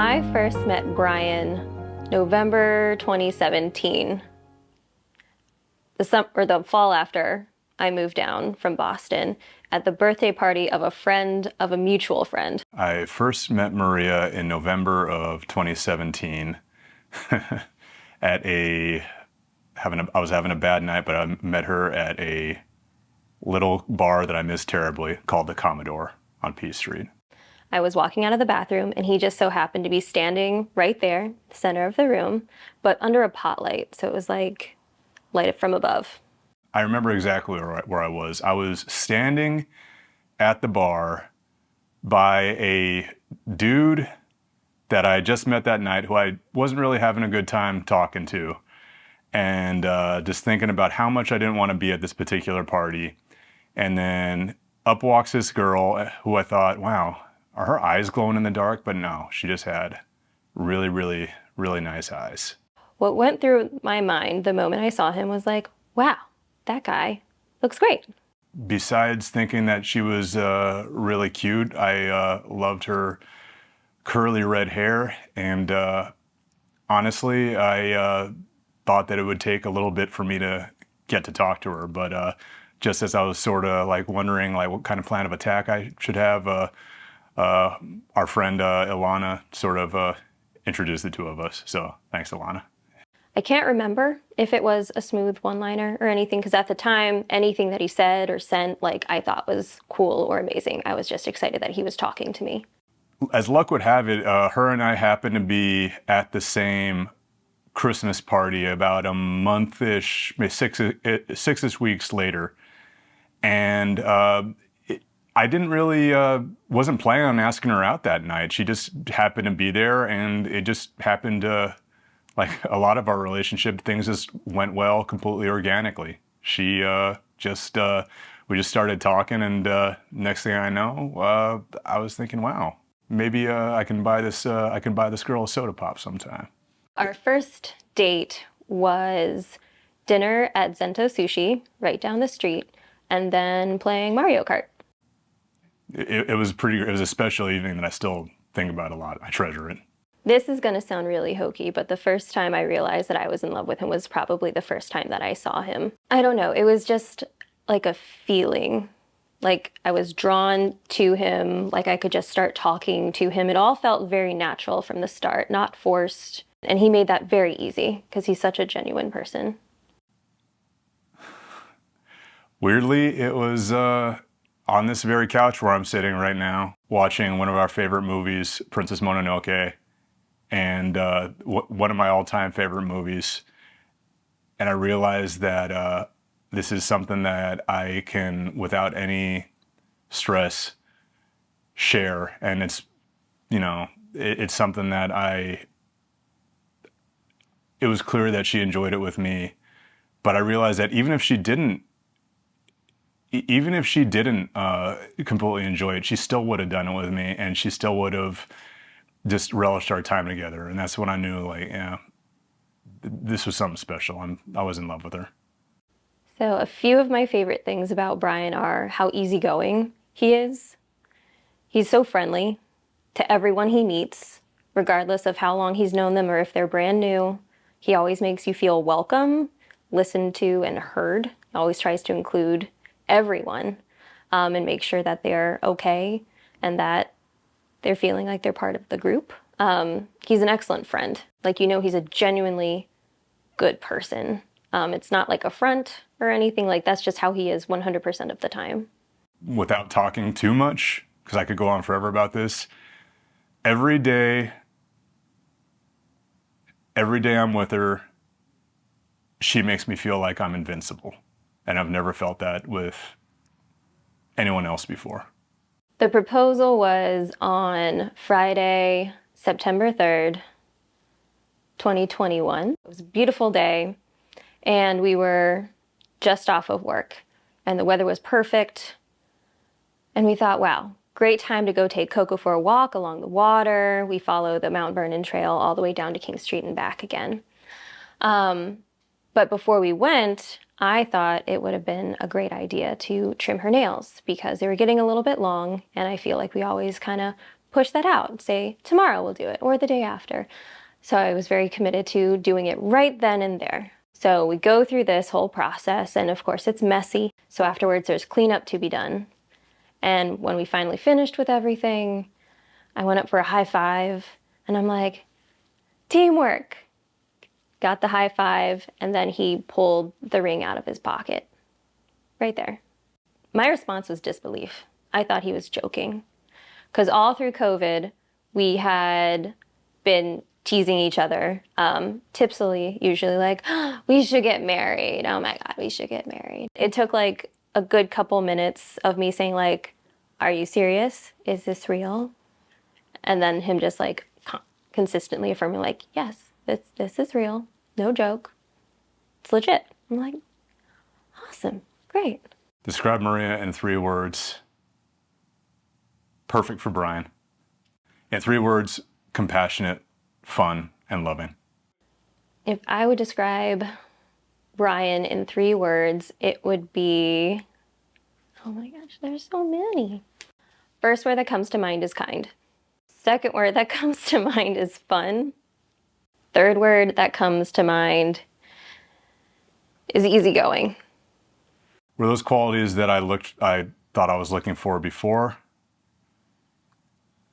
I first met Brian November 2017, the fall after I moved down from Boston, at the birthday party of a friend of a mutual friend. I first met Maria in November of 2017 at I was having a bad night, but I met her at a little bar that I missed terribly called the Commodore on P Street. I was walking out of the bathroom and he just so happened to be standing right there, the center of the room, but under a pot light. So it was like lighted from above. I remember exactly where I was. I was standing at the bar by a dude that I just met that night who I wasn't really having a good time talking to. And just thinking about how much I didn't want to be at this particular party. And then up walks this girl who I thought, wow, are her eyes glowing in the dark? But no, she just had really, really, really nice eyes. What went through my mind the moment I saw him was like, wow, that guy looks great. Besides thinking that she was really cute, I loved her curly red hair. And honestly, I thought that it would take a little bit for me to get to talk to her. But just as I was sort of like wondering like what kind of plan of attack I should have, our friend Ilana sort of introduced the two of us. So thanks, Ilana. I can't remember if it was a smooth one-liner or anything, because at the time, anything that he said or sent, like, I thought was cool or amazing. I was just excited that he was talking to me. As luck would have it, her and I happened to be at the same Christmas party about a month-ish, maybe six-ish weeks later. And I didn't really, wasn't planning on asking her out that night. She just happened to be there, and it just happened to, like a lot of our relationship, things just went well completely organically. She we just started talking, and next thing I know, I was thinking, wow, maybe I can buy this girl a soda pop sometime. Our first date was dinner at Zento Sushi right down the street, and then playing Mario Kart. It was a special evening that I still think about a lot. I treasure it. This is going to sound really hokey, but the first time I realized that I was in love with him was probably the first time that I saw him. I don't know, it was just like a feeling. Like I was drawn to him, like I could just start talking to him. It all felt very natural from the start, not forced. And he made that very easy because he's such a genuine person. Weirdly, it was on this very couch where I'm sitting right now, watching one of our favorite movies, Princess Mononoke, and one of my all-time favorite movies. And I realized that this is something that I can, without any stress, share. And it's, you know, it's something that it was clear that she enjoyed it with me. But I realized that even if she didn't completely enjoy it, she still would have done it with me, and she still would have just relished our time together. And that's when I knew, like, yeah, this was something special. I was in love with her. So a few of my favorite things about Brian are how easygoing he is. He's so friendly to everyone he meets, regardless of how long he's known them or if they're brand new. He always makes you feel welcome, listened to, and heard. He always tries to include everyone and make sure that they're okay and that they're feeling like they're part of the group. He's an excellent friend. Like, you know, he's a genuinely good person. It's not like a front or anything. Like, that's just how he is 100% of the time. Without talking too much, because I could go on forever about this, every day I'm with her, she makes me feel like I'm invincible. And I've never felt that with anyone else before. The proposal was on Friday, September 3rd, 2021. It was a beautiful day, and we were just off of work, and the weather was perfect. And we thought, wow, great time to go take Coco for a walk along the water. We follow the Mount Vernon Trail all the way down to King Street and back again. But before we went, I thought it would have been a great idea to trim her nails because they were getting a little bit long, and I feel like we always kind of push that out. Say, tomorrow we'll do it, or the day after. So I was very committed to doing it right then and there. So we go through this whole process, and of course it's messy. So afterwards there's cleanup to be done. And when we finally finished with everything, I went up for a high five, and I'm like, teamwork. Got the high five, and then he pulled the ring out of his pocket. Right there. My response was disbelief. I thought he was joking. Because all through COVID, we had been teasing each other, tipsily, usually like, oh, we should get married. Oh my God, we should get married. It took like a good couple minutes of me saying like, are you serious? Is this real? And then him just like consistently affirming like, yes, this is real. No joke. It's legit. I'm like, awesome. Great. Describe Maria in 3 words. Perfect for Brian. In 3 words, compassionate, fun, and loving. If I would describe Brian in 3 words, it would be, oh my gosh, there's so many. First word that comes to mind is kind. Second word that comes to mind is fun. Third word that comes to mind is easygoing. Were those qualities that I thought I was looking for before?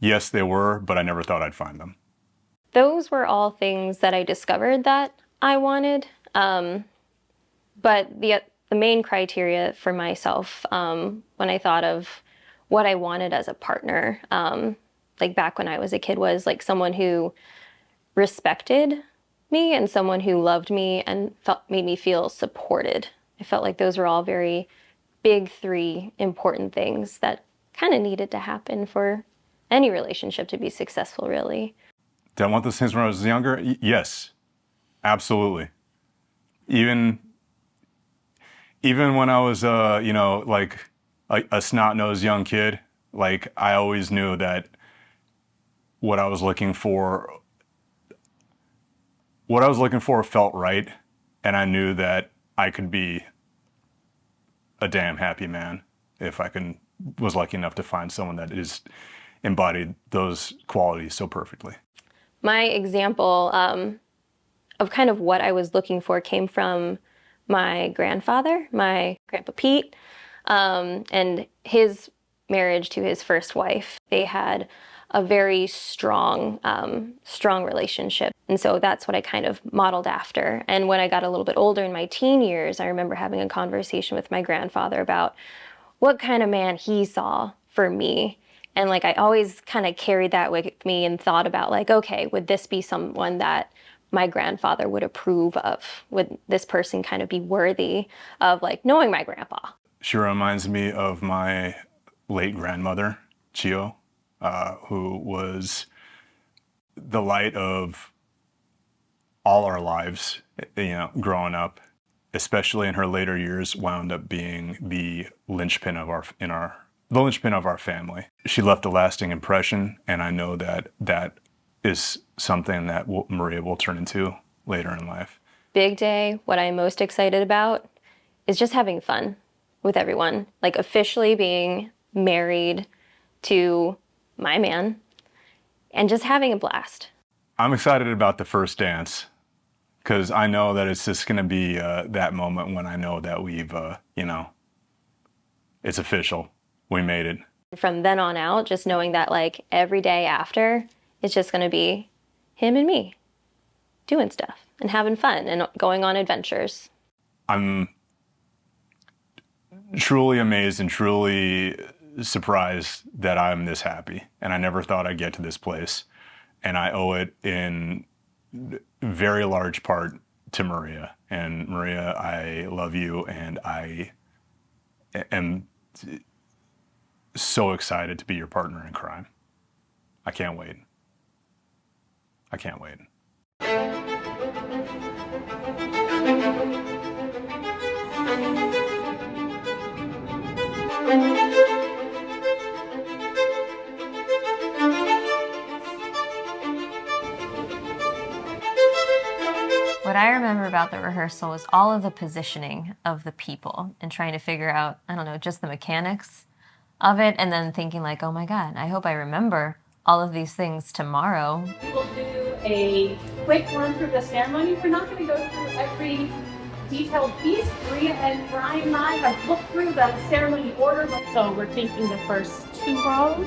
Yes, they were, but I never thought I'd find them. Those were all things that I discovered that I wanted. But the main criteria for myself, when I thought of what I wanted as a partner, like back when I was a kid, was like someone who respected me and someone who loved me and made me feel supported. I felt like those were all very big 3 important things that kind of needed to happen for any relationship to be successful, really. Did I want those things when I was younger? Yes, absolutely. Even when I was, like a snot-nosed young kid, like I always knew that what I was looking for felt right, and I knew that I could be a damn happy man if I was lucky enough to find someone that embodied those qualities so perfectly. My example of kind of what I was looking for came from my grandfather, my Grandpa Pete, and his marriage to his first wife. They had a very strong, strong relationship. And so that's what I kind of modeled after. And when I got a little bit older in my teen years, I remember having a conversation with my grandfather about what kind of man he saw for me. And like I always kind of carried that with me and thought about like, okay, would this be someone that my grandfather would approve of? Would this person kind of be worthy of like knowing my grandpa? She reminds me of my late grandmother, Chio, who was the light of all our lives, growing up, especially in her later years, wound up being the linchpin of our family. She left a lasting impression, and I know that is something that Maria will turn into later in life. Big day, what I'm most excited about is just having fun with everyone, like officially being married to my man and just having a blast. I'm excited about the first dance because I know that it's just going to be that moment when I know that we've, it's official. We made it. From then on out, just knowing that like every day after, it's just going to be him and me doing stuff and having fun and going on adventures. I'm truly amazed and truly surprised that I'm this happy. And I never thought I'd get to this place. And I owe it in very large part to Maria. And Maria, I love you, and I am so excited to be your partner in crime. I can't wait. I can't wait. What I remember about the rehearsal was all of the positioning of the people and trying to figure out, I don't know, just the mechanics of it, and then thinking like, oh my God, I hope I remember all of these things tomorrow. We will do a quick run through the ceremony. We're not going to go through every detailed piece. Maria and Brian and I have looked through the ceremony order. So we're taking the first 2 rows.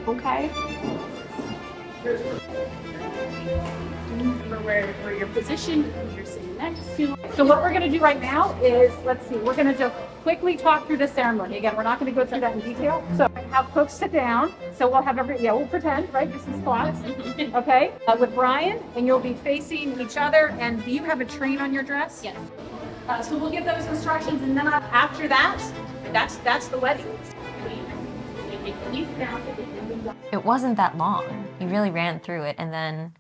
Okay. Where your position, who you're sitting next to. So what we're going to do right now is, let's see, we're going to just quickly talk through the ceremony. Again, we're not going to go through that in detail. So have folks sit down. So we'll have we'll pretend, right? This is spots. Okay. With Brian, and you'll be facing each other. And do you have a train on your dress? Yes. So we'll give those instructions, and then after that, that's the wedding. It wasn't that long. You really ran through it, and then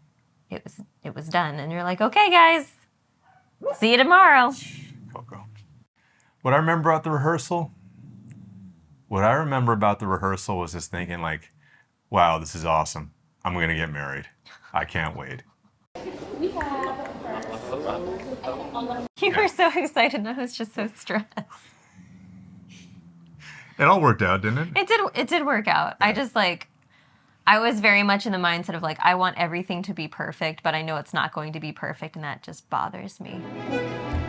it was done. And you're like, okay, guys, see you tomorrow. Coco. What I remember about the rehearsal? What I remember about the rehearsal was just thinking like, wow, this is awesome. I'm going to get married. I can't wait. You were so excited, and I was just so stressed. It all worked out, didn't it? It did work out. I was very much in the mindset of like, I want everything to be perfect, but I know it's not going to be perfect, and that just bothers me.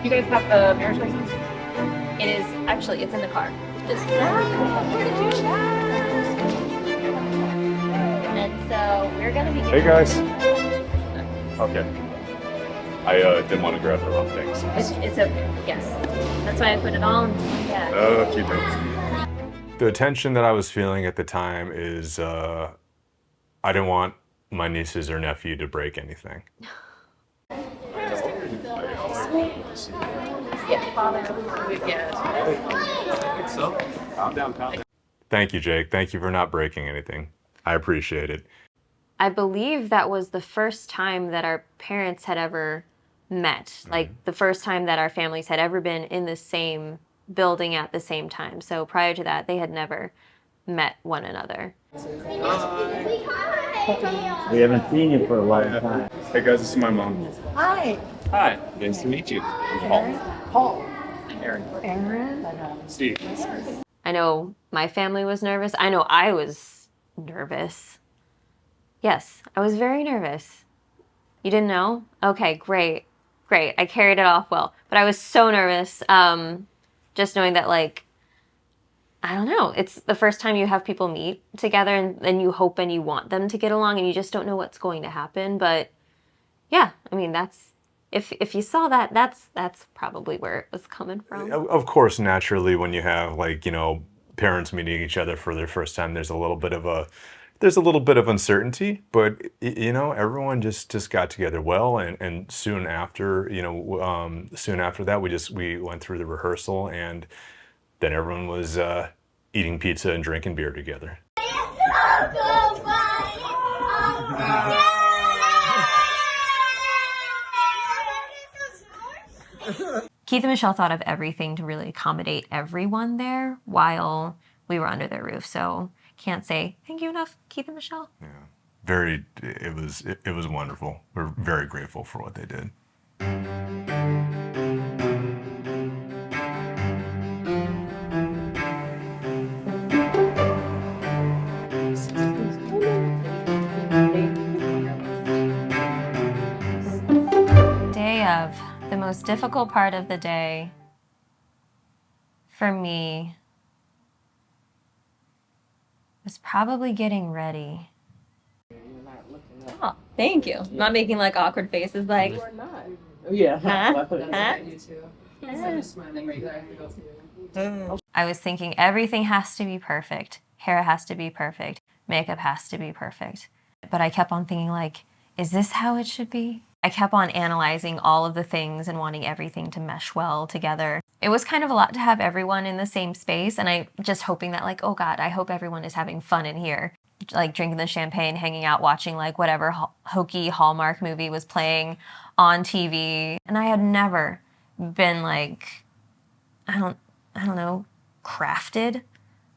You guys have the marriage license? It is, actually, it's in the car. And so we're going to be Hey guys. Okay. I didn't want to grab the wrong things. It's okay. Yes. That's why I put it on. Yeah. Okay, the attention that I was feeling at the time is I didn't want my nieces or nephew to break anything. Thank you, Jake. Thank you for not breaking anything. I appreciate it. I believe that was the first time that our parents had ever met. Like the first time that our families had ever been in the same building at the same time. So prior to that, they had never met one another. We haven't seen you for a long time. Hey guys, this is my mom. Hi. Hi, nice to meet you. Paul. Aaron. Steve. I know my family was nervous. I know I was nervous. Yes, I was very nervous. You didn't know? Okay, great. Great. I carried it off well. But I was so nervous, just knowing that, like, I don't know. It's the first time you have people meet together, and you hope and you want them to get along, and you just don't know what's going to happen. But yeah, I mean, that's if you saw that, that's probably where it was coming from. Of course, naturally, when you have like, parents meeting each other for their first time, there's a little bit of uncertainty, but everyone just got together well, and soon after that, we went through the rehearsal, and then everyone was eating pizza and drinking beer together. Keith and Michelle thought of everything to really accommodate everyone there while we were under their roof. So can't say thank you enough, Keith and Michelle. Yeah, it was wonderful. We're very grateful for what they did. Day of, the most difficult part of the day for me was probably getting ready. Oh, thank you. I'm not making like awkward faces like. You are not. Oh yeah. Huh? Huh? You too. I'm just smiling right there. I was thinking everything has to be perfect. Hair has to be perfect. Makeup has to be perfect. But I kept on thinking like, is this how it should be? I kept on analyzing all of the things and wanting everything to mesh well together. It was kind of a lot to have everyone in the same space, and I just hoping that like, oh God, I hope everyone is having fun in here. Like drinking the champagne, hanging out, watching like whatever hokey Hallmark movie was playing on TV. And I had never been like, I don't know, crafted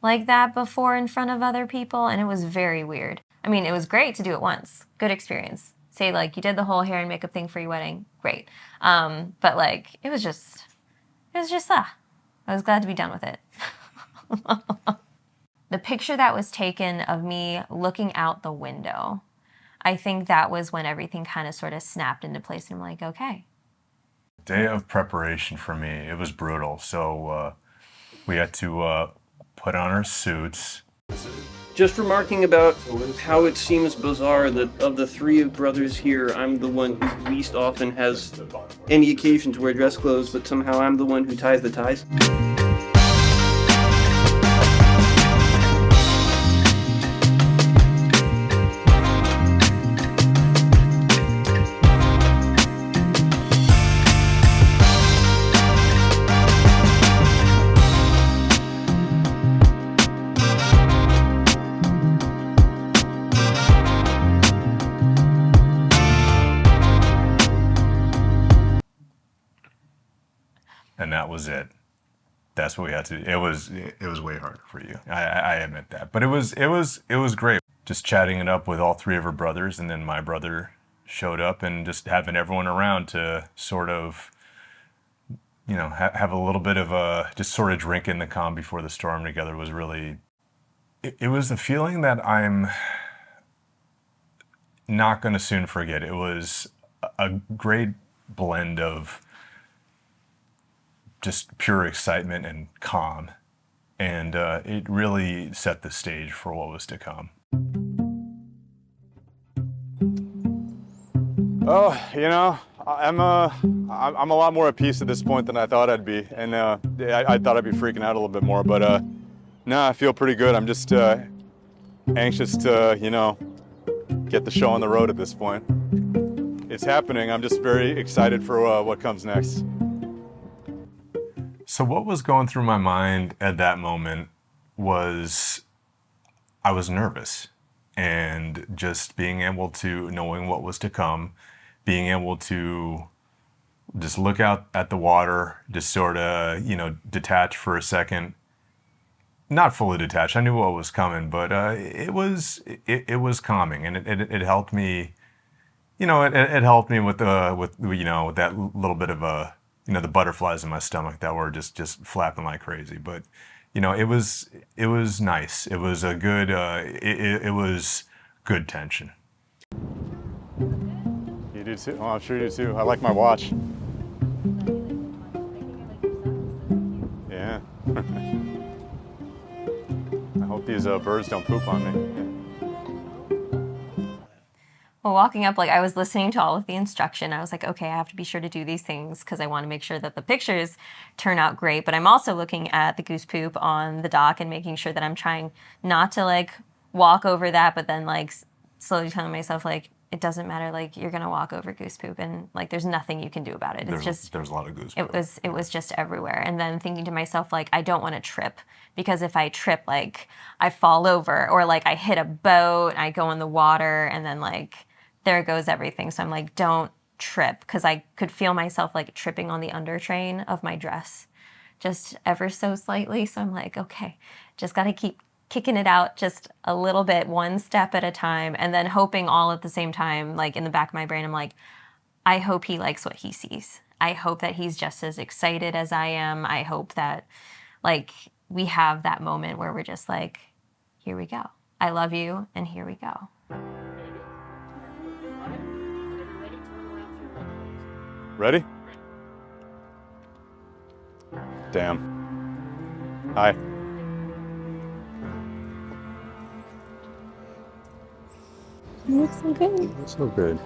like that before in front of other people, and it was very weird. I mean, it was great to do it once. Good experience. Say like you did the whole hair and makeup thing for your wedding, great. But like it was just I was glad to be done with it. The picture that was taken of me looking out the window, I think that was when everything kind of sort of snapped into place, and I'm like, okay. Day of preparation for me, it was brutal. So we had to put on our suits. Just remarking about how it seems bizarre that of the three brothers here, I'm the one who least often has any occasion to wear dress clothes, but somehow I'm the one who ties the ties. And that was it. That's what we had to do. It was way harder for you. I admit that. But it was great. Just chatting it up with all three of her brothers, and then my brother showed up, and just having everyone around to sort of, you know, have a little bit of a, just sort of drink in the calm before the storm together was really, it was a feeling that I'm not going to soon forget. It was a great blend of just pure excitement and calm. And it really set the stage for what was to come. Oh, you know, I'm a lot more at peace at this point than I thought I'd be. And I thought I'd be freaking out a little bit more, but no, I feel pretty good. I'm just anxious to, you know, get the show on the road at this point. It's happening. I'm just very excited for what comes next. So what was going through my mind at that moment was I was nervous, and just being able to, knowing what was to come, being able to just look out at the water, just sort of, you know, detach for a second. Not fully detached. I knew what was coming, but it was calming, and it helped me. You know, it helped me with you know, with that little bit of a, you know, the butterflies in my stomach that were just flapping like crazy. But, you know, it was nice. It was a good, it was good tension. You do too? Oh, I'm sure you do too. I like my watch. Yeah. I hope these birds don't poop on me. Well, walking up, like, I was listening to all of the instruction. I was like, okay, I have to be sure to do these things because I want to make sure that the pictures turn out great. But I'm also looking at the goose poop on the dock and making sure that I'm trying not to, like, walk over that, but then, like, slowly telling myself, like, it doesn't matter, like, you're going to walk over goose poop, and, like, there's nothing you can do about it. There's a lot of goose poop. It was just everywhere. And then thinking to myself, like, I don't want to trip, because if I trip, like, I fall over, or, like, I hit a boat, I go in the water, and then, like, there goes everything. So I'm like, don't trip, because I could feel myself, like, tripping on the under train of my dress just ever so slightly. So I'm like, okay, just got to keep kicking it out just a little bit, one step at a time, and then hoping all at the same time, like, in the back of my brain, I'm like, I hope he likes what he sees. I hope that he's just as excited as I am. I hope that, like, we have that moment where we're just like, here we go. I love you, and here we go. Ready? Damn. Hi. You look so good. That's so good.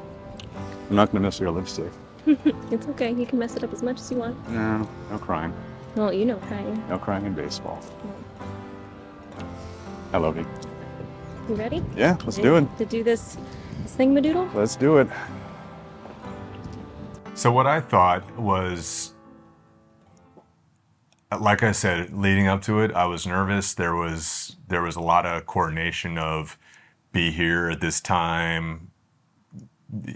I'm not gonna miss your lipstick. It's okay. You can mess it up as much as you want. No, no crying. Well, you know crying. No crying in baseball. I love you. You ready? Yeah, let's do it. To do this thingamadoodle? Let's do it. So what I thought was, like I said, leading up to it, I was nervous. There was a lot of coordination of be here at this time.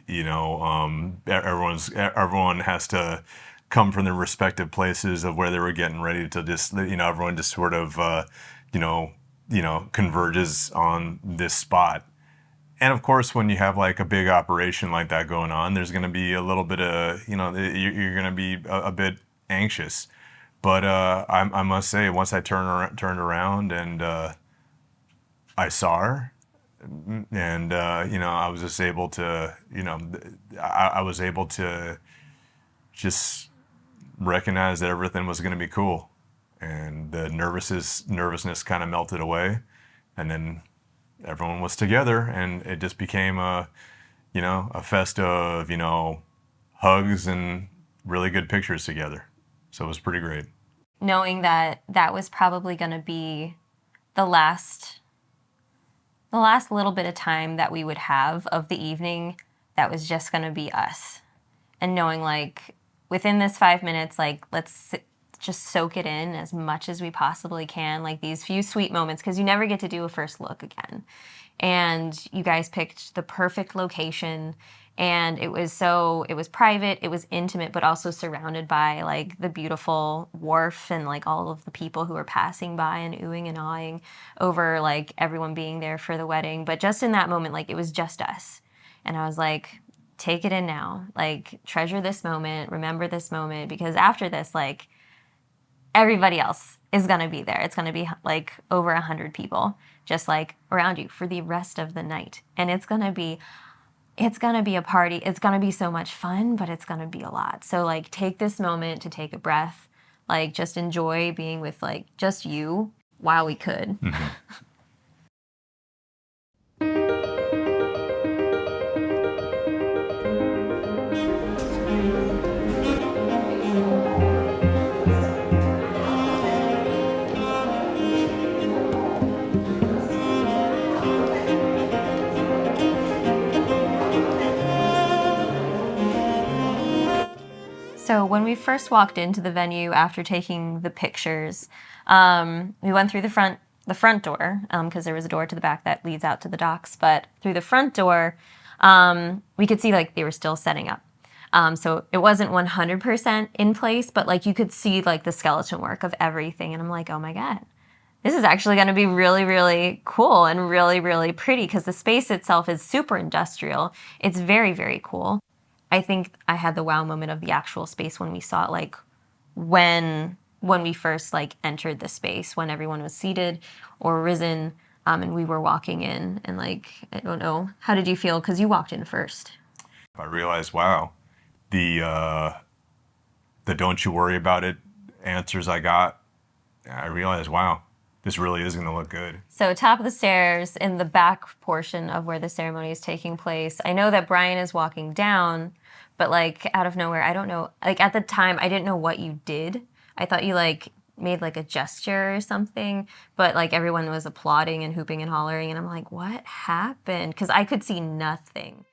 You know, everyone has to come from their respective places of where they were getting ready to just, you know, everyone just sort of, you know, converges on this spot. And of course, when you have like a big operation like that going on, there's going to be a little bit of, you know, you're going to be a bit anxious. But I must say, once I turned around and I saw her, and I was just able to, I was able to just recognize that everything was going to be cool, and the nervousness kind of melted away, and then everyone was together, and it just became a fest of hugs and really good pictures together. So it was pretty great. Knowing that that was probably going to be the last little bit of time that we would have of the evening, that was just going to be us. And knowing like within this 5 minutes, like just soak it in as much as we possibly can, like these few sweet moments, because you never get to do a first look again. And you guys picked the perfect location, and it was private, it was intimate, but also surrounded by like the beautiful wharf and like all of the people who were passing by and oohing and awing over like everyone being there for the wedding. But just in that moment, like it was just us. And I was like, take it in now, like treasure this moment, remember this moment, because after this, like everybody else is going to be there. It's going to be like over 100 people just like around you for the rest of the night. And it's going to be a party. It's going to be so much fun, but it's going to be a lot. So like take this moment to take a breath, like just enjoy being with like just you while we could. Mm-hmm. So when we first walked into the venue after taking the pictures, we went through the front door, because there was a door to the back that leads out to the docks. But through the front door, we could see like they were still setting up. So it wasn't 100% in place, but like you could see like the skeleton work of everything. And I'm like, oh my God, this is actually going to be really, really cool and really, really pretty, because the space itself is super industrial. It's very, very cool. I think I had the wow moment of the actual space when we saw it, like when we first like entered the space, when everyone was seated or risen, and we were walking in. And like, I don't know, how did you feel? Because you walked in first. I realized, wow, the don't you worry about it answers I got. I realized, wow, this really is going to look good. So top of the stairs in the back portion of where the ceremony is taking place, I know that Brian is walking down, but like out of nowhere, I don't know, like at the time, I didn't know what you did. I thought you like made like a gesture or something, but like everyone was applauding and hooping and hollering, and I'm like, what happened? Because I could see nothing.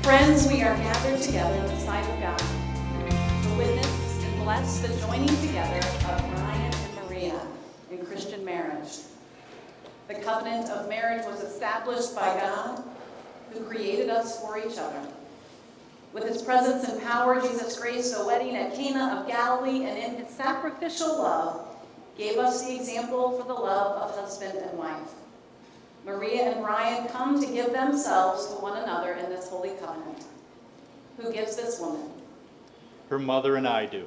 Friends, we are gathered together in the sight of God to witness and bless the joining together of Brian and Maria in Christian marriage. The covenant of marriage was established by God, who created us for each other. With his presence and power, Jesus graced a wedding at Cana of Galilee, and in his sacrificial love, gave us the example for the love of husband and wife. Maria and Brian come to give themselves to one another in this holy covenant. Who gives this woman? her mother and I do.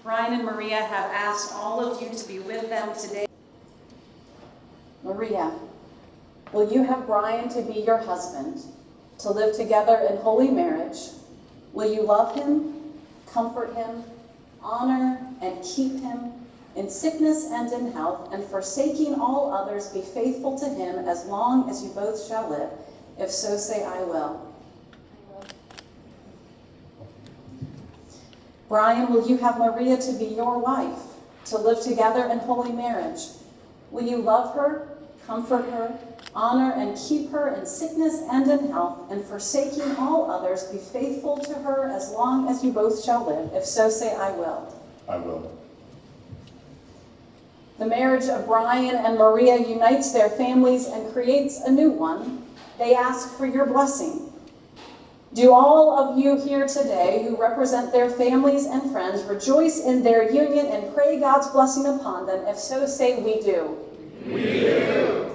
Brian and Maria have asked all of you to be with them today. Maria, will you have Brian to be your husband, to live together in holy marriage? Will you love him, comfort him, honor and keep him in sickness and in health, and forsaking all others, be faithful to him as long as you both shall live? If so, say, I will. Brian, will you have Maria to be your wife, to live together in holy marriage? Will you love her, comfort her, honor and keep her in sickness and in health, and forsaking all others, be faithful to her as long as you both shall live? If so, say, I will. I will. The marriage of Brian and Maria unites their families and creates a new one. They ask for your blessing. Do all of you here today who represent their families and friends rejoice in their union and pray God's blessing upon them? If so, say, we do. We do.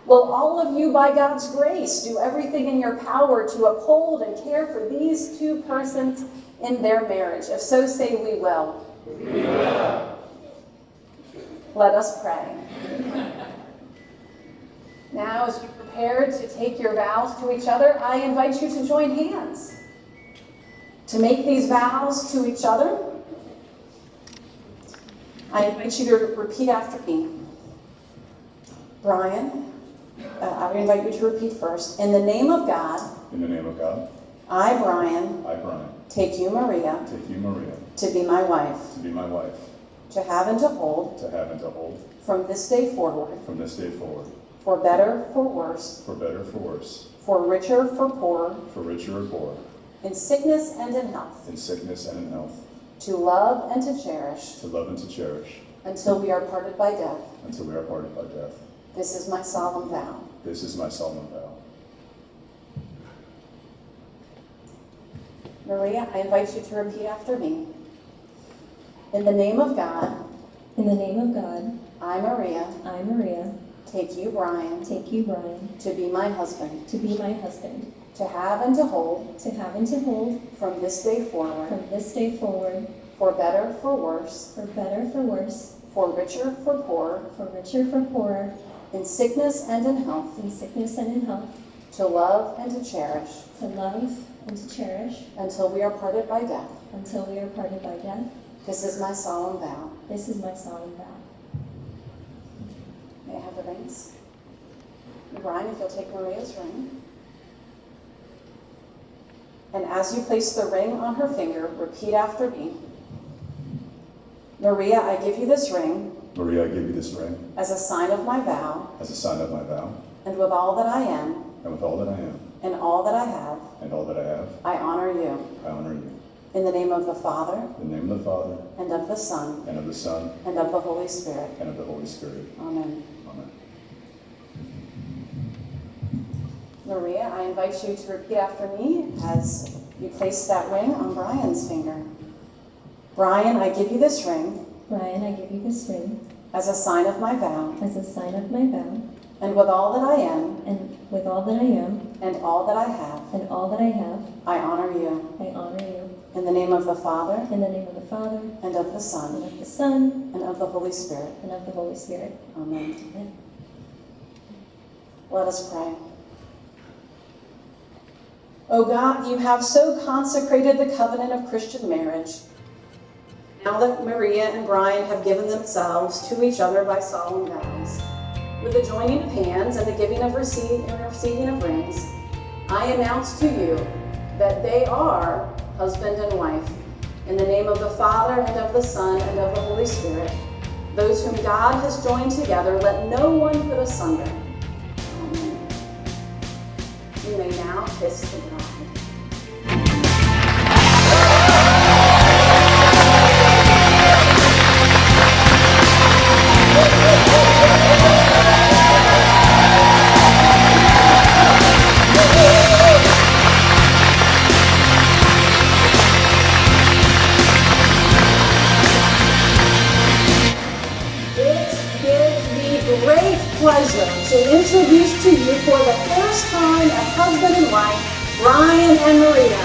Will all of you, by God's grace, do everything in your power to uphold and care for these two persons in their marriage? If so, say, we will. We will. Let us pray. Now, as you prepare to take your vows to each other, I invite you to join hands to make these vows to each other. I invite you to repeat after me. Brian, I invite you to repeat first. In the name of God. In the name of God. I, Brian. I, Brian. Take you, Maria. Take you, Maria. To be my wife. To be my wife. To have and to hold. To have and to hold. From this day forward. From this day forward. For better, for worse. For better, for worse. For richer, for poorer. For richer or poorer. In sickness and in health. In sickness and in health. To love and to cherish. To love and to cherish. Until we are parted by death. Until we are parted by death. This is my solemn vow. This is my solemn vow. Maria, I invite you to repeat after me. In the name of God. In the name of God. I, Maria. I, Maria. Take you, Brian. Take you, Brian. To be my husband. To be my husband. To have and to hold. To have and to hold. From this day forward. From this day forward. For better, for worse. For better, for worse. For richer, for poorer. For richer, for poorer. In sickness and in health. In sickness and in health. To love and to cherish. To love and to cherish. Until we are parted by death. Until we are parted by death. This is my solemn vow. This is my solemn vow. May I have the rings? Brian, if you'll take Maria's ring. And as you place the ring on her finger, repeat after me. Maria, I give you this ring. Maria, I give you this ring. As a sign of my vow. As a sign of my vow. And with all that I am. And with all that I am. And all that I have. And all that I have. I honor you. I honor you. In the name of the Father. In the name of the Father. And of the Son. And of the Son. And of the Holy Spirit. And of the Holy Spirit. Amen. Amen. Maria, I invite you to repeat after me as you place that ring on Brian's finger. Brian, I give you this ring. Brian, I give you this ring. As a sign of my vow. As a sign of my vow. And with all that I am. And with all that I am. And all that I have. And all that I have. I honor you. I honor you. In the name of the Father. In the name of the Father. And of the Son. And of the Son. And of the Holy Spirit. And of the Holy Spirit. Amen. Amen. Let us pray. O God, you have so consecrated the covenant of Christian marriage. Now that Maria and Brian have given themselves to each other by solemn vows, with the joining of hands and the giving of receiving of rings, I announce to you that they are husband and wife. In the name of the Father, and of the Son, and of the Holy Spirit, those whom God has joined together, let no one put asunder. Amen. You may now kiss the bride. husband and wife, Brian and Maria.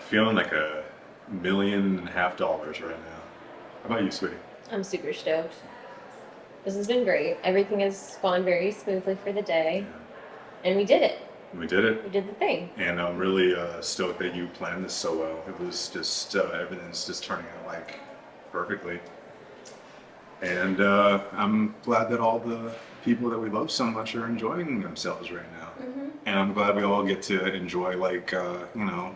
Feeling like $1.5 million right now. How about you, sweetie? I'm super stoked. This has been great. Everything has gone very smoothly for the day. And we did it. We did it. We did the thing. And I'm really stoked that you planned this so well. It was just, everything's just turning out like perfectly. And I'm glad that all the people that we love so much are enjoying themselves right now. And I'm glad we all get to enjoy like, you know,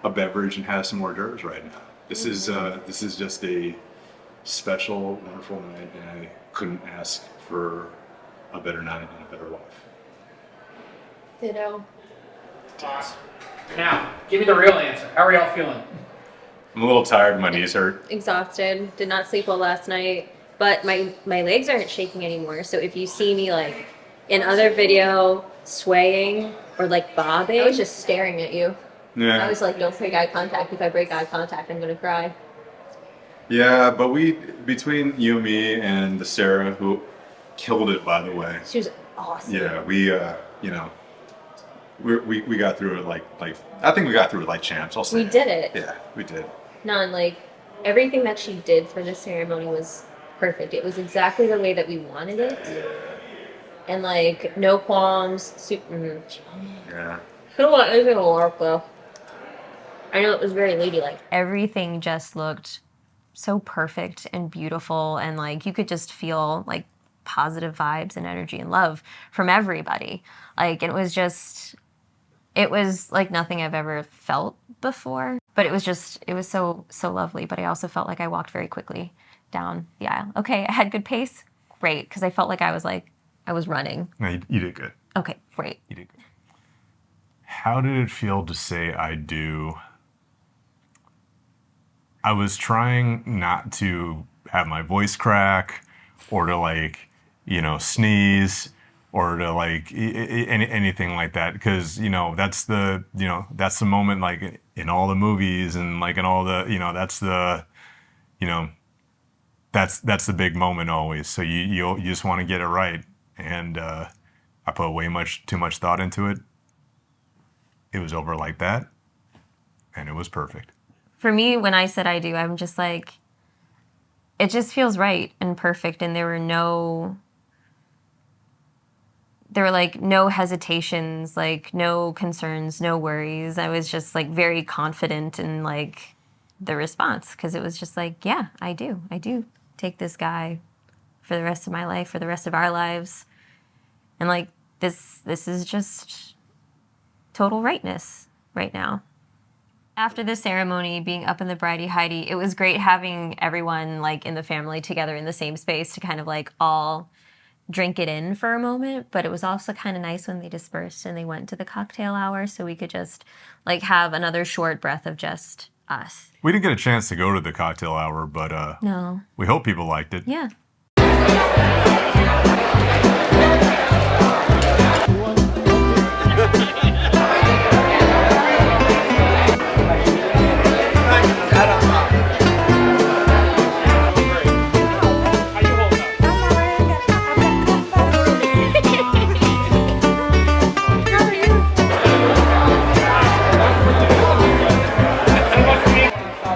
a beverage and have some hors d'oeuvres right now. This is just a special, wonderful night, and I couldn't ask for a better night and a better life. Ditto. Now, give me the real answer. How are y'all feeling? I'm a little tired, my knees hurt. Exhausted. Did not sleep well last night, but my legs aren't shaking anymore. So if you see me like in other video swaying or like bobbing, I was just staring at you. Yeah. I was like, don't break eye contact. If I break eye contact, I'm gonna cry. Yeah, but between you and me and the Sarah, who killed it, by the way. She was awesome. Yeah, you know, we got through it like I think we got through it like champs. I'll say We did it. Yeah, we did. No, and like everything that she did for the ceremony was perfect. It was exactly the way that we wanted it. Yeah. And like no qualms. Yeah. I don't want anything to work though. I know it was very ladylike. Everything just looked so perfect and beautiful, and like you could just feel like positive vibes and energy and love from everybody. Like it was like nothing I've ever felt before. But it was so lovely. But I also felt like I walked very quickly down the aisle. Okay, I had good pace. Great, because I felt like I was running. No, you did good. Okay, great. You did good. How did it feel to say I do? I was trying not to have my voice crack or to like, you know, sneeze or to like anything like that. Because, you know, that's the moment like in all the movies and like in all the, you know, that's the big moment always. So you just want to get it right. And I put way too much thought into it. It was over like that. And it was perfect. For me, when I said I do, I'm just like, it just feels right and perfect. And there were no hesitations, like no concerns, no worries. I was just like very confident in like the response because it was just like, yeah, I do take this guy for the rest of my life, for the rest of our lives. And like, this is just total rightness right now. After the ceremony, being up in the bridey-hidey, it was great having everyone like in the family together in the same space to kind of like all drink it in for a moment. But it was also kind of nice when they dispersed and they went to the cocktail hour so we could just like have another short breath of just us. We didn't get a chance to go to the cocktail hour, but No. we hope people liked it. Yeah.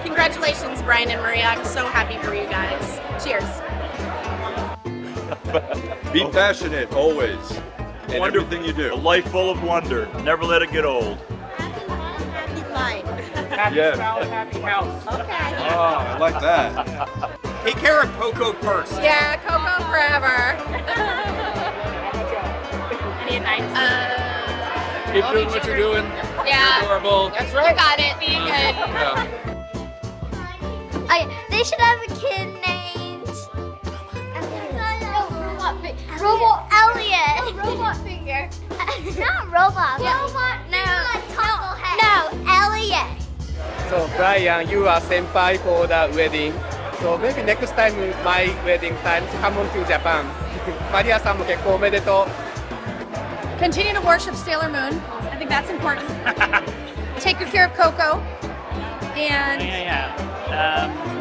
Congratulations, Brian and Maria. I'm so happy for you guys. Cheers. Be passionate always in everything you do. A life full of wonder. Never let it get old. Happy life. Happy Yeah. spouse, happy house. Okay. Oh, I like that. Take care of Coco first. Yeah, Coco forever. Any advice? Keep doing what you're doing. Yeah. Adorable. That's right. You got it. Being good. Yeah. They should have a kid named Robot Elliot. Not Robot. Robot. No, Elliot. So Brian, you are senpai for the wedding. So maybe next time my wedding time, come on to Japan. マリアさんも結婚おめでとう。Continue to worship Sailor Moon. I think that's important. Take good care of Coco. And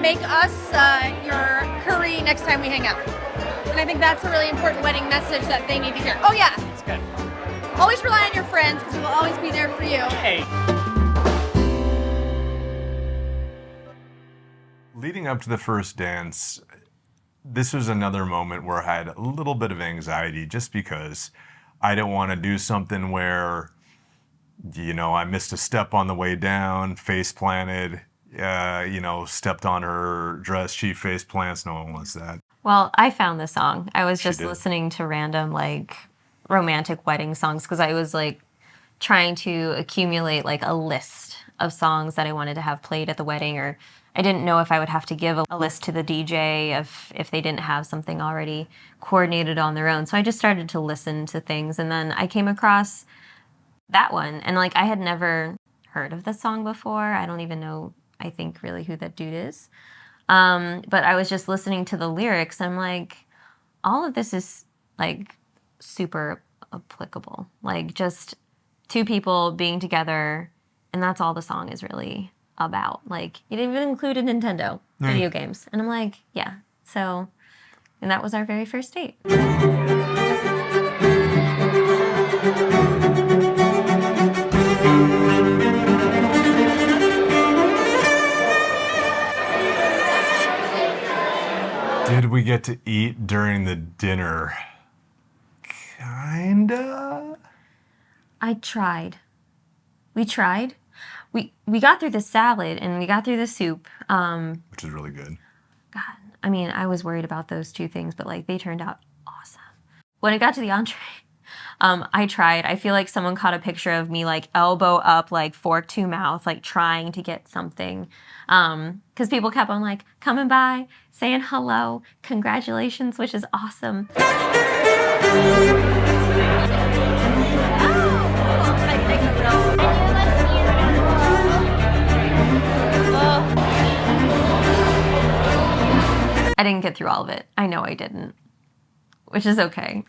make us your curry next time we hang out. And I think that's a really important wedding message that they need to hear. Oh yeah. That's good. Always rely on your friends because we'll always be there for you. Hey. Leading up to the first dance, this was another moment where I had a little bit of anxiety just because I didn't want to do something where, you know, I missed a step on the way down, face planted, you know, stepped on her dress, she face plants. No one wants that. Well, I found this song. I was just did. listening to random, like, romantic wedding songs because I was, like, trying to accumulate, like, a list of songs that I wanted to have played at the wedding, or I didn't know if I would have to give a list to the DJ if they didn't have something already coordinated on their own. So I just started to listen to things, and then I came across that one, and, like, I had never heard of the song before. I don't even know, I think, really who that dude is. But I was just listening to the lyrics. I'm like, all of this is like super applicable. Like just two people being together, and that's all the song is really about. Like it even included Nintendo video games. And I'm like, yeah. So, and that was our very first date. Did we get to eat during the dinner? Kinda. I tried. We tried. We got through the salad and we got through the soup. Which is really good. God, I mean, I was worried about those two things, but like they turned out awesome. When it got to the entree, I tried. I feel like someone caught a picture of me like elbow up, like fork to mouth, like trying to get something. Because people kept on like coming by, saying hello, congratulations, which is awesome. I didn't get through all of it. I know I didn't, which is okay.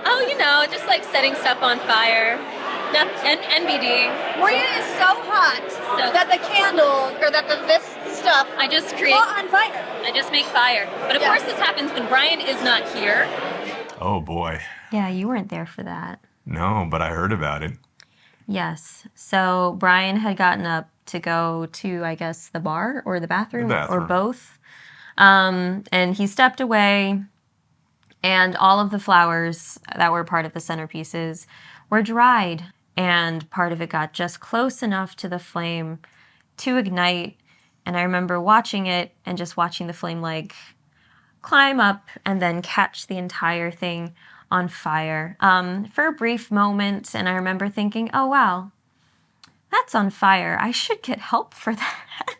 Oh, you know, just like setting stuff on fire. And NBD. Maria is so hot that the candle or that this stuff I just create caught on fire. I just make fire. But of course this happens when Brian is not here. Oh boy. Yeah, you weren't there for that. No, but I heard about it. Yes. So Brian had gotten up to go to, I guess, the bar or the bathroom, or both. And he stepped away, and all of the flowers that were part of the centerpieces were dried. And part of it got just close enough to the flame to ignite. And I remember watching it and just watching the flame like climb up and then catch the entire thing on fire for a brief moment. And I remember thinking, oh, wow, that's on fire. I should get help for that.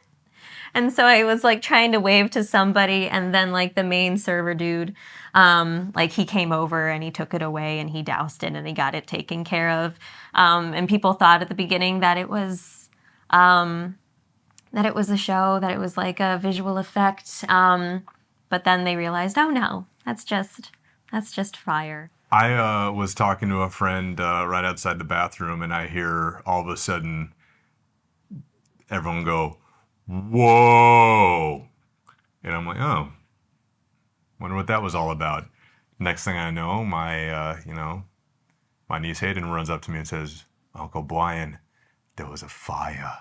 And so I was like trying to wave to somebody, and then like the main server dude, like he came over and he took it away and he doused it and he got it taken care of. And people thought at the beginning that it was a show, that it was like a visual effect. But then they realized, oh no, that's just fire. I was talking to a friend right outside the bathroom, and I hear all of a sudden everyone go, "Whoa!" And I'm like, "Oh, wonder what that was all about." Next thing I know, my niece Hayden runs up to me and says, "Uncle Brian, there was a fire."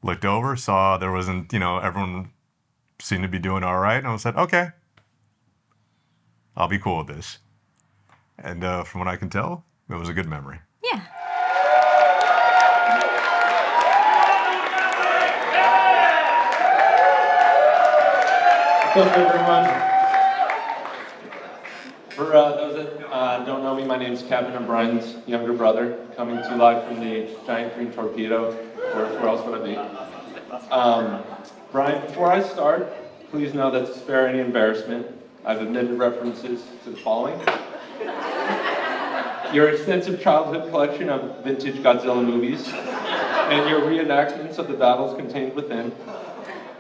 Looked over, saw there wasn't, everyone seemed to be doing all right, and I said, "Okay, I'll be cool with this." And from what I can tell, it was a good memory. Yeah. What's up, everyone? For those that don't know me, my name is Kevin. I'm Brian's younger brother, coming to you live from the Giant Green Torpedo. Where else would I be? Brian, before I start, please know that to spare any embarrassment, I've omitted references to the following. Your extensive childhood collection of vintage Godzilla movies, and your reenactments of the battles contained within.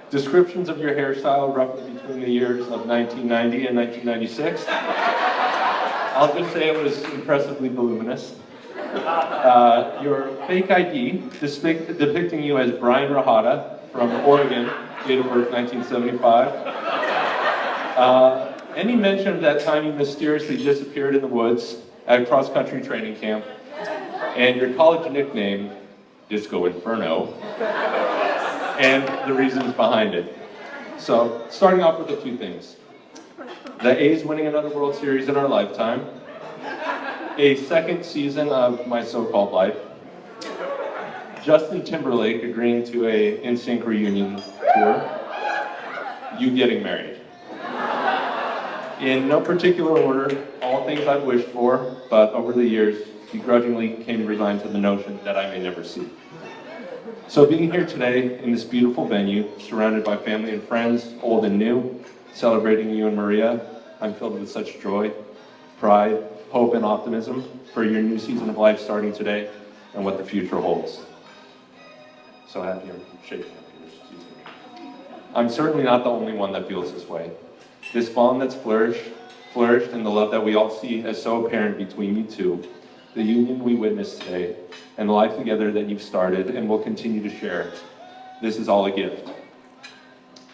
Descriptions of your hairstyle roughly between the years of 1990 and 1996. I'll just say it was impressively voluminous. Your fake ID depicting you as Brian Rahata from Oregon, date of birth 1975. Any mention of that time you mysteriously disappeared in the woods at a cross-country training camp, and your college nickname, Disco Inferno, and the reasons behind it. So, starting off with a few things. The A's winning another World Series in our lifetime, a second season of My So-Called Life, Justin Timberlake agreeing to a NSYNC reunion tour, you getting married. In no particular order, all things I've wished for, but over the years, begrudgingly came resigned to the notion that I may never see. So being here today in this beautiful venue, surrounded by family and friends, old and new, celebrating you and Maria, I'm filled with such joy, pride, hope, and optimism for your new season of life starting today and what the future holds. So happy I'm shaking up here, excuse me. I'm certainly not the only one that feels this way. This bond that's flourished, and the love that we all see as so apparent between you two, the union we witnessed today, and the life together that you've started and will continue to share, this is all a gift.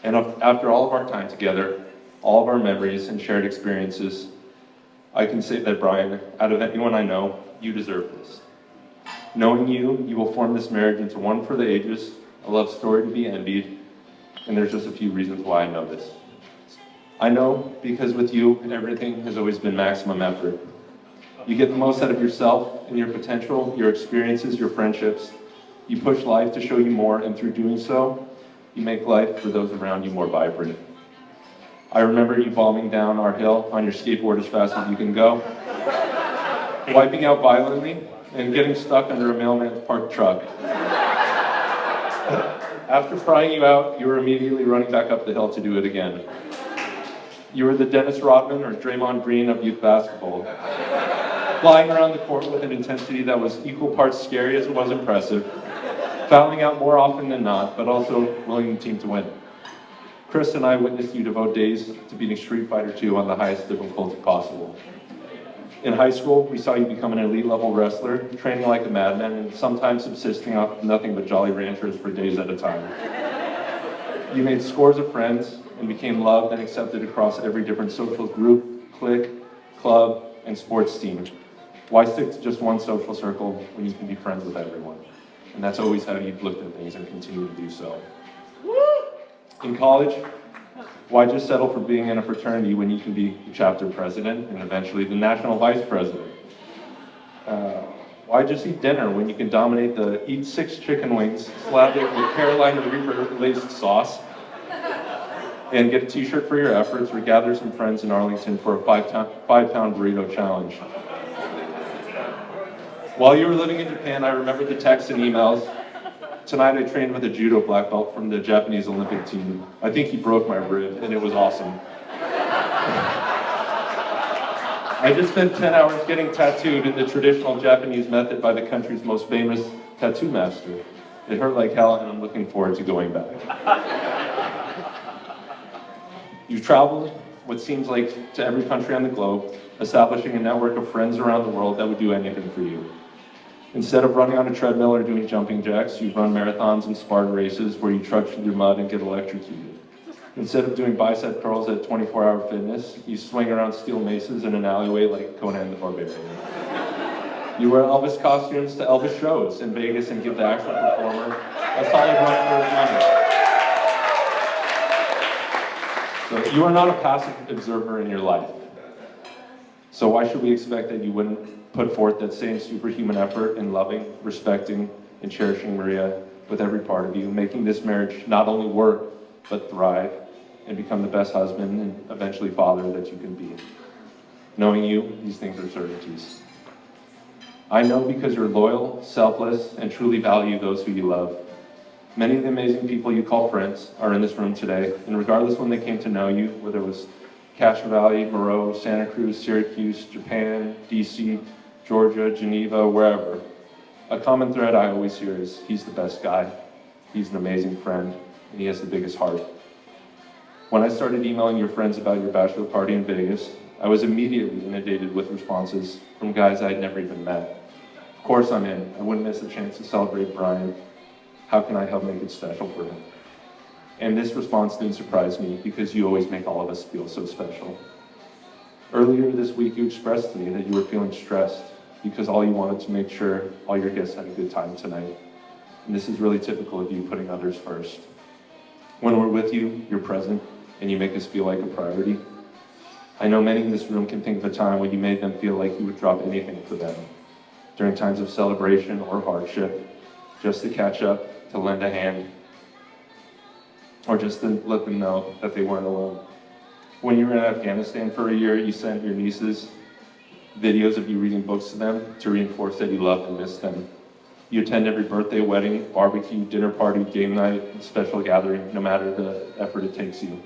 And after all of our time together, all of our memories and shared experiences, I can say that, Brian, out of anyone I know, you deserve this. Knowing you, you will form this marriage into one for the ages, a love story to be envied, and there's just a few reasons why I know this. I know because with you, everything has always been maximum effort. You get the most out of yourself and your potential, your experiences, your friendships. You push life to show you more, and through doing so, you make life for those around you more vibrant. I remember you bombing down our hill on your skateboard as fast as you can go, wiping out violently, and getting stuck under a mailman's parked truck. After prying you out, you were immediately running back up the hill to do it again. You were the Dennis Rodman or Draymond Green of youth basketball, flying around the court with an intensity that was equal parts scary as it was impressive, fouling out more often than not, but also willing the team to win. Chris and I witnessed you devote days to beating Street Fighter II on the highest difficulty possible. In high school, we saw you become an elite level wrestler, training like a madman and sometimes subsisting off nothing but Jolly Ranchers for days at a time. You made scores of friends and became loved and accepted across every different social group, clique, club, and sports team. Why stick to just one social circle when you can be friends with everyone? And that's always how you've looked at things and continue to do so. In college, why just settle for being in a fraternity when you can be the chapter president and eventually the national vice president? Why just eat dinner when you can dominate the eat 6 chicken wings, slap it with Carolina Reaper laced sauce, and get a t-shirt for your efforts, or gather some friends in Arlington for a 5-pound burrito challenge? While you were living in Japan, I remember the texts and emails. Tonight I trained with a judo black belt from the Japanese Olympic team. I think he broke my rib, and it was awesome. I just spent 10 hours getting tattooed in the traditional Japanese method by the country's most famous tattoo master. It hurt like hell, and I'm looking forward to going back. You've traveled what seems like to every country on the globe, establishing a network of friends around the world that would do anything for you. Instead of running on a treadmill or doing jumping jacks, you've run marathons and Spartan races where you trudge through the mud and get electrocuted. Instead of doing bicep curls at 24-hour fitness, you swing around steel maces in an alleyway like Conan the Barbarian. You wear Elvis costumes to Elvis shows in Vegas and give the actual performer a solid run for his money. So you are not a passive observer in your life. So why should we expect that you wouldn't put forth that same superhuman effort in loving, respecting, and cherishing Maria with every part of you, making this marriage not only work, but thrive, and become the best husband and eventually father that you can be? Knowing you, these things are certainties. I know because you're loyal, selfless, and truly value those who you love. Many of the amazing people you call friends are in this room today, and regardless when they came to know you, whether it was Cache Valley, Moreau, Santa Cruz, Syracuse, Japan, DC, Georgia, Geneva, wherever. A common thread I always hear is, he's the best guy, he's an amazing friend, and he has the biggest heart. When I started emailing your friends about your bachelor party in Vegas, I was immediately inundated with responses from guys I'd never even met. Of course I'm in. I wouldn't miss a chance to celebrate Brian. How can I help make it special for him? And this response didn't surprise me because you always make all of us feel so special. Earlier this week, you expressed to me that you were feeling stressed because all you wanted to make sure all your guests had a good time tonight. And this is really typical of you putting others first. When we're with you, you're present, and you make us feel like a priority. I know many in this room can think of a time when you made them feel like you would drop anything for them, during times of celebration or hardship, just to catch up, to lend a hand, or just to let them know that they weren't alone. When you were in Afghanistan for a year, you sent your nieces videos of you reading books to them to reinforce that you loved and missed them. You attend every birthday, wedding, barbecue, dinner party, game night, special gathering, no matter the effort it takes you.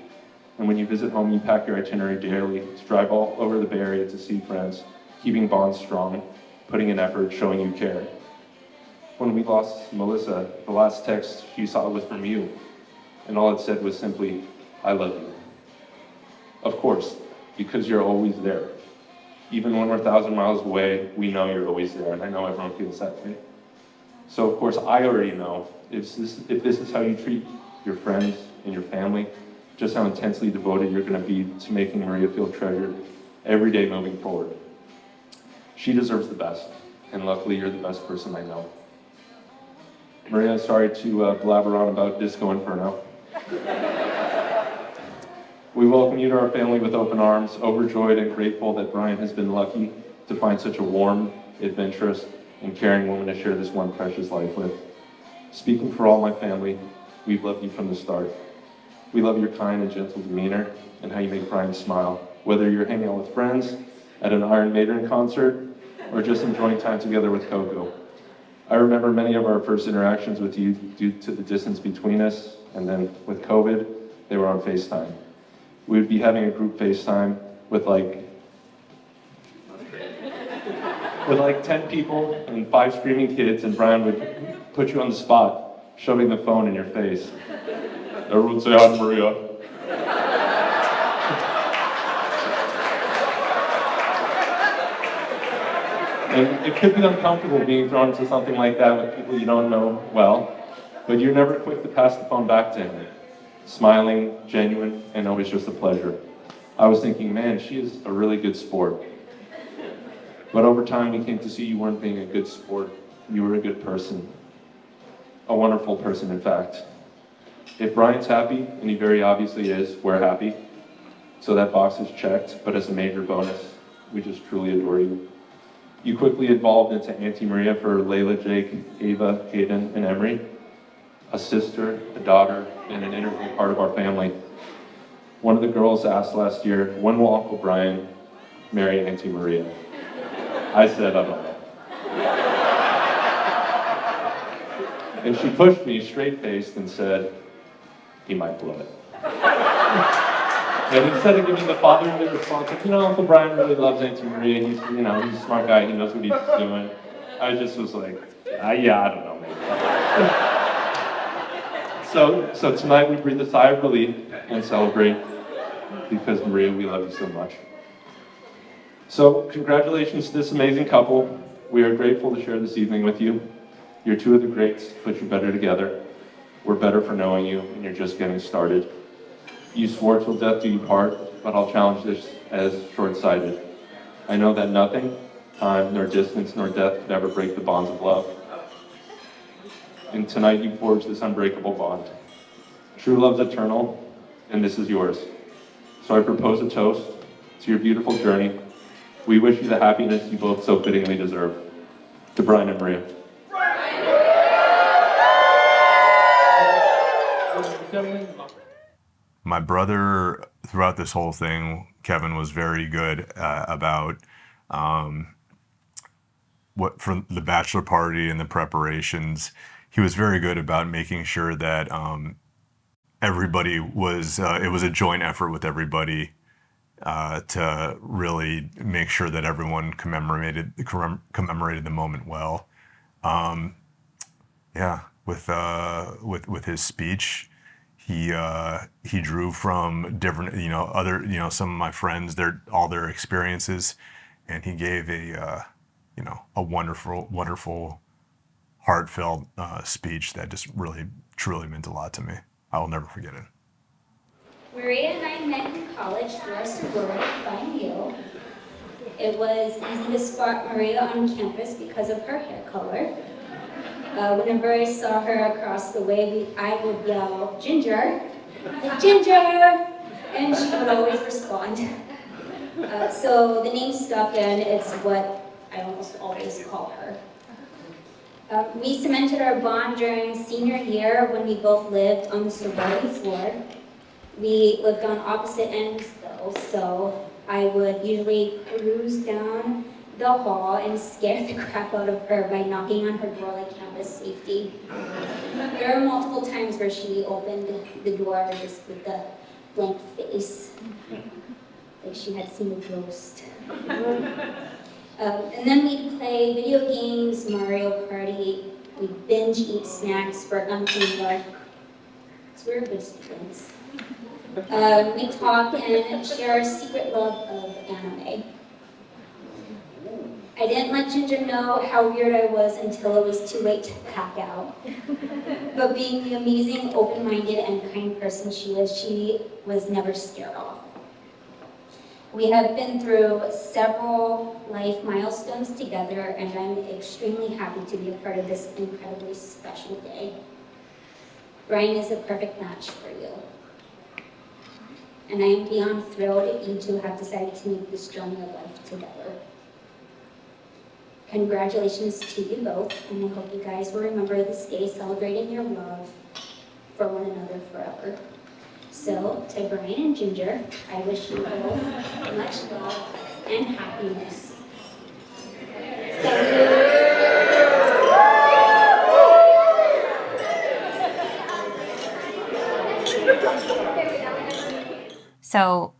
And when you visit home, you pack your itinerary daily to drive all over the Bay Area to see friends, keeping bonds strong, putting in effort, showing you care. When we lost Melissa, the last text she saw was from you, and all it said was simply, I love you. Of course, because you're always there. Even when we're 1,000 miles away, we know you're always there, and I know everyone feels that way. So of course, I already know if this is how you treat your friends and your family, just how intensely devoted you're going to be to making Maria feel treasured every day moving forward. She deserves the best, and luckily you're the best person I know. Maria, sorry to blabber on about Disco Inferno. We welcome you to our family with open arms, overjoyed and grateful that Brian has been lucky to find such a warm, adventurous, and caring woman to share this one precious life with. Speaking for all my family, we've loved you from the start. We love your kind and gentle demeanor and how you make Brian smile, whether you're hanging out with friends, at an Iron Maiden concert, or just enjoying time together with Coco. I remember many of our first interactions with you due to the distance between us, and then with COVID, they were on FaceTime. We would be having a group FaceTime with like 10 people and 5 screaming kids, and Brian would put you on the spot, shoving the phone in your face. Everyone say hi to Maria. And it could be uncomfortable being thrown into something like that with people you don't know well, but you're never quick to pass the phone back to him. Smiling, genuine, and always just a pleasure. I was thinking, man, she is a really good sport. But over time, we came to see you weren't being a good sport. You were a good person. A wonderful person, in fact. If Brian's happy, and he very obviously is, we're happy. So that box is checked, but as a major bonus, we just truly adore you. You quickly evolved into Auntie Maria for Layla, Jake, Ava, Hayden, and Emery. A sister, a daughter, and an integral part of our family. One of the girls asked last year, when will Uncle Brian marry Auntie Maria? I said, I don't know. And she pushed me straight-faced and said, he might blow it. And instead of giving the fatherly response, like, Uncle Brian really loves Auntie Maria, he's a smart guy, he knows what he's doing. I just was like, yeah, I don't know, maybe. So tonight we breathe a sigh of relief and celebrate because Maria, we love you so much. So congratulations to this amazing couple. We are grateful to share this evening with you. You're two of the greats, but you're better together. We're better for knowing you, and you're just getting started. You swore till death do you part, but I'll challenge this as short-sighted. I know that nothing, time, nor distance, nor death could ever break the bonds of love. And tonight you forged this unbreakable bond. True love's eternal, and this is yours. So I propose a toast to your beautiful journey. We wish you the happiness you both so fittingly deserve. To Brian and Maria. My brother, throughout this whole thing, Kevin, was very good about for the bachelor party and the preparations. He was very good about making sure that everybody was, it was a joint effort with everybody to really make sure that everyone commemorated the moment well. Yeah, with his speech, he drew from different, other, some of my friends, all their experiences, and he gave a wonderful, heartfelt speech that just really, truly meant a lot to me. I will never forget it. Maria and I met in college through our sorority, Phi Mu. It was easy to spot Maria on campus because of her hair color. Whenever I saw her across the way, I would yell, "Ginger, Ginger!" and she would always respond. So the name stuck, and it's what I almost always call her. We cemented our bond during senior year when we both lived on the sorority floor. We lived on opposite ends though, so I would usually cruise down the hall and scare the crap out of her by knocking on her door like campus safety. There were multiple times where she opened the door just with the blank face, like she had seen a ghost. And then we'd play video games, Mario Party, we'd binge eat snacks for unclean dark. We were good students. We talk and share our secret love of anime. I didn't let Ginger know how weird I was until it was too late to pack out. But being the amazing, open-minded, and kind person she was never scared off. We have been through several life milestones together, and I'm extremely happy to be a part of this incredibly special day. Brian is a perfect match for you. And I am beyond thrilled that you two have decided to make this journey of life together. Congratulations to you both, and I hope you guys will remember this day celebrating your love for one another forever. So, to Brian and Ginger, I wish you both much love and happiness. So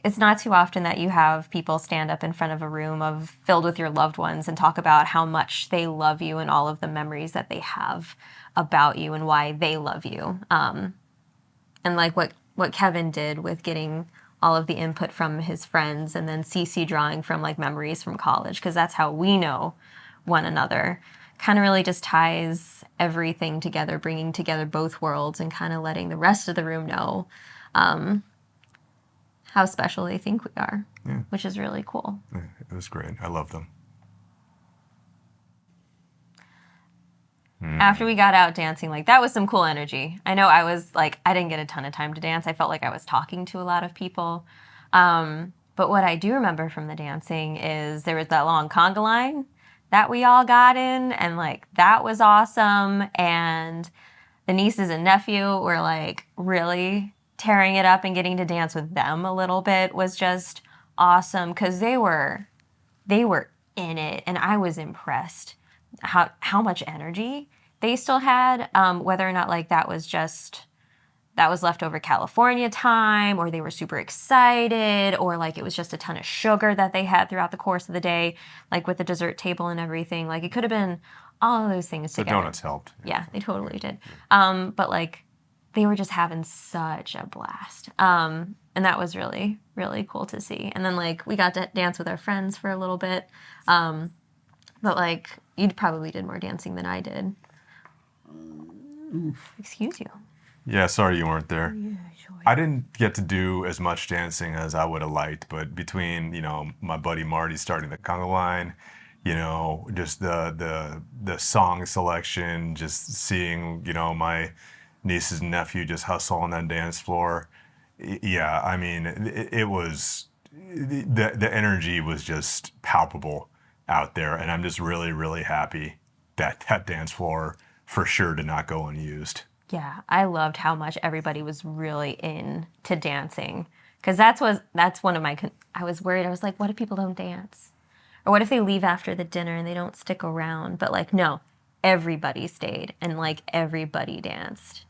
it's not too often that you have people stand up in front of a room filled with your loved ones and talk about how much they love you and all of the memories that they have about you and why they love you. And like what Kevin did with getting all of the input from his friends and then Cece drawing from like memories from college, because that's how we know one another. Kind of really just ties everything together, bringing together both worlds and kind of letting the rest of the room know how special they think we are, which is really cool. Yeah, it was great. I love them. After we got out dancing, like that was some cool energy. I know I was like, I didn't get a ton of time to dance. I felt like I was talking to a lot of people. But what I do remember from the dancing is there was that long conga line that we all got in, and like that was awesome. And the nieces and nephew were like really tearing it up, and getting to dance with them a little bit was just awesome because they were in it, and I was impressed how much energy they still had, whether or not like that was leftover California time, or they were super excited, or like it was just a ton of sugar that they had throughout the course of the day, like with the dessert table and everything. Like it could have been all of those things together. The donuts helped. Yeah, they totally did. But like they were just having such a blast. And that was really, really cool to see. And then like we got to dance with our friends for a little bit. But like you probably did more dancing than I did. Excuse you. Yeah, sorry you weren't there. Yeah, sure. I didn't get to do as much dancing as I would have liked, but between, my buddy Marty starting the conga line, just the song selection, just seeing, my nieces and nephew just hustle on that dance floor. Yeah, I mean, it was, the energy was just palpable out there, and I'm just really, really happy that that dance floor for sure did not go unused. Yeah, I loved how much everybody was really into dancing, because that's one of my. I was worried. I was like, what if people don't dance, or what if they leave after the dinner and they don't stick around? But like, no, everybody stayed and like everybody danced.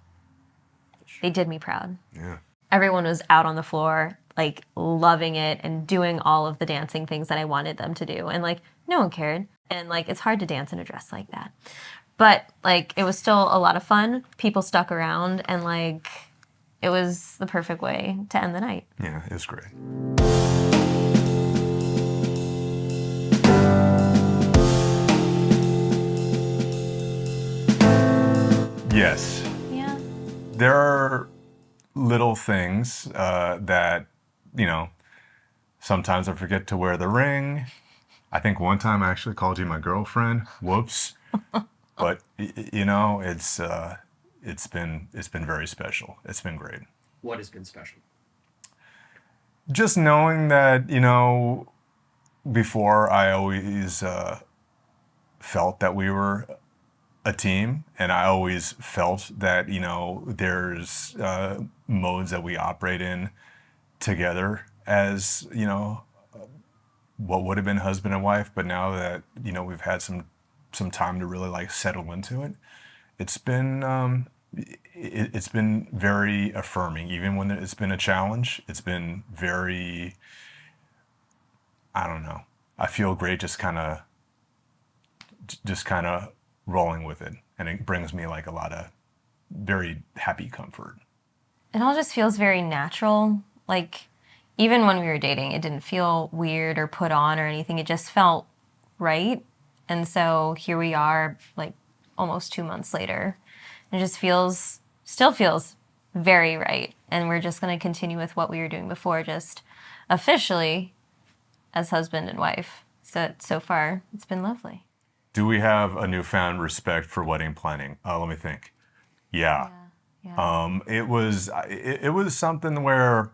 They did me proud. Yeah. Everyone was out on the floor, like loving it and doing all of the dancing things that I wanted them to do. And like no one cared. And like it's hard to dance in a dress like that. But like it was still a lot of fun. People stuck around and like it was the perfect way to end the night. Yeah, it was great. Yes. Yeah. There are little things that, you know, sometimes I forget to wear the ring. I think one time I actually called you my girlfriend. Whoops. But you know, it's been very special. It's been great. What has been special? Just knowing that, you know, before I always felt that we were a team, and I always felt that, you know, there's modes that we operate in together as, you know, what would have been husband and wife, but now that, you know, we've had some time to really like settle into it, it's been it's been very affirming. Even when it's been a challenge, it's been very, I don't know, I feel great just kind of rolling with it, and it brings me like a lot of very happy comfort. It all just feels very natural. Like even when we were dating, it didn't feel weird or put on or anything. It just felt right. And so here we are like almost 2 months later. It just still feels very right. And we're just going to continue with what we were doing before, just officially as husband and wife. So far, it's been lovely. Do we have a newfound respect for wedding planning? Let me think. Yeah. It was something where,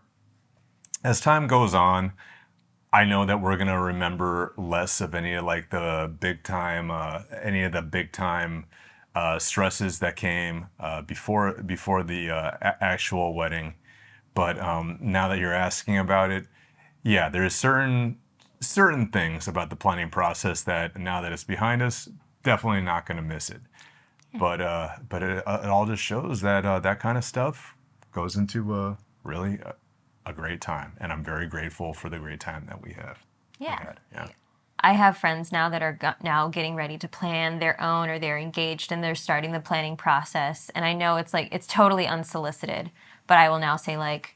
as time goes on, I know that we're gonna remember less of any of like the big time stresses that came before the actual wedding. But now that you're asking about it, yeah, there's certain things about the planning process that now that it's behind us, definitely not going to miss it. But it all just shows that that kind of stuff goes into really a great time, and I'm very grateful for the great time that we have. Yeah. Yeah. I have friends now that are now getting ready to plan their own, or they're engaged and they're starting the planning process. And I know it's like, it's totally unsolicited, but I will now say like,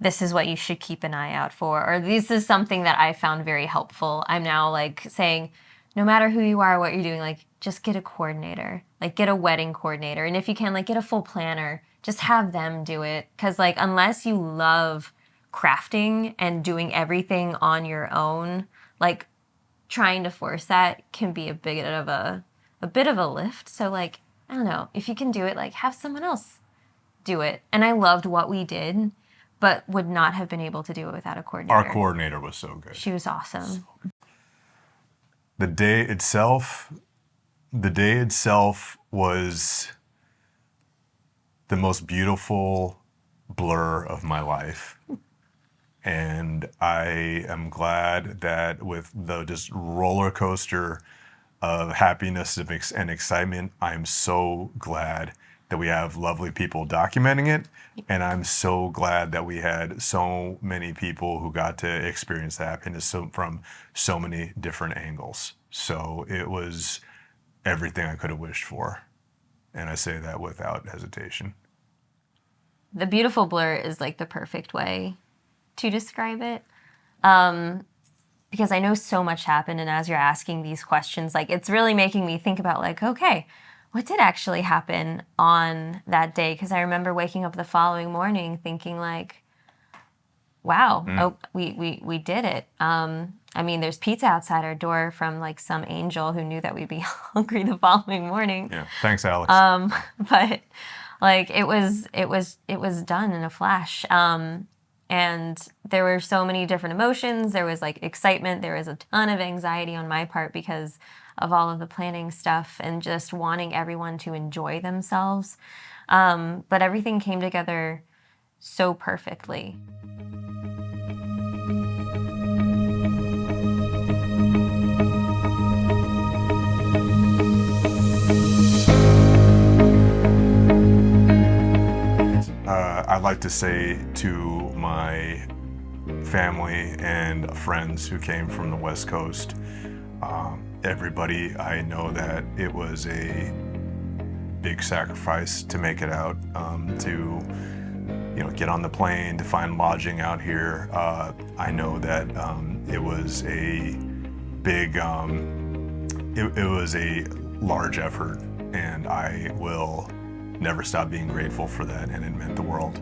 this is what you should keep an eye out for, or this is something that I found very helpful. I'm now like saying, no matter who you are, what you're doing, like just get a coordinator, like get a wedding coordinator. And if you can, like get a full planner, just have them do it. Cause like, unless you love crafting and doing everything on your own, like trying to force that can be a bit of a lift. So like, I don't know, if you can do it, like have someone else do it. And I loved what we did, but would not have been able to do it without a coordinator. Our coordinator was so good. She was awesome. The day itself was the most beautiful blur of my life. And I am glad that with the just roller coaster of happiness and excitement, I'm so glad that we have lovely people documenting it. And I'm so glad that we had so many people who got to experience that happiness from so many different angles. So it was everything I could have wished for. And I say that without hesitation. The beautiful blur is like the perfect way to describe it. Because I know so much happened, and as you're asking these questions, like it's really making me think about like, okay, what did actually happen on that day? Because I remember waking up the following morning thinking like, wow, we did it. I mean, there's pizza outside our door from like some angel who knew that we'd be hungry the following morning. Yeah, thanks, Alex. But like it was done in a flash. And there were so many different emotions. There was like excitement. There was a ton of anxiety on my part because of all of the planning stuff and just wanting everyone to enjoy themselves. But everything came together so perfectly. I'd like to say to my family and friends who came from the West Coast. Everybody, I know that it was a big sacrifice to make it out, to get on the plane, to find lodging out here. I know that it was a big, it was a large effort, and I will never stop being grateful for that, and it meant the world.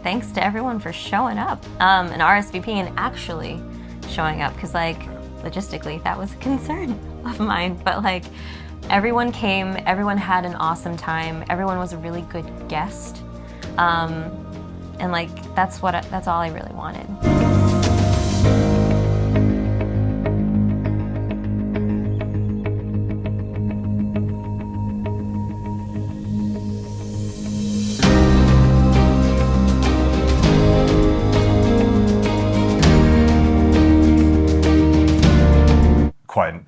Thanks to everyone for showing up and RSVPing and actually showing up, because like logistically that was a concern of mine, but like everyone came, everyone had an awesome time, everyone was a really good guest, and like that's all I really wanted.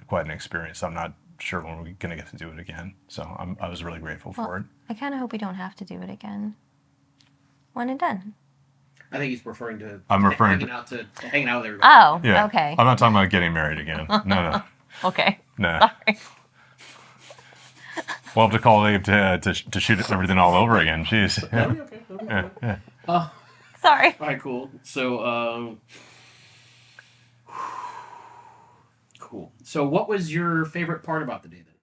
Quite an experience. I'm not sure when we're gonna get to do it again, so I was really grateful for it. I kind of hope we don't have to do it again. One and done. I think he's referring to hanging out with everybody. Oh, yeah. Okay. I'm not talking about getting married again. No. Okay. No. Sorry. We'll have to call Abe to shoot everything all over again. Jeez. That'll be okay. That'll be fine. Yeah. Sorry. All right, cool. So, cool. So, what was your favorite part about the day then?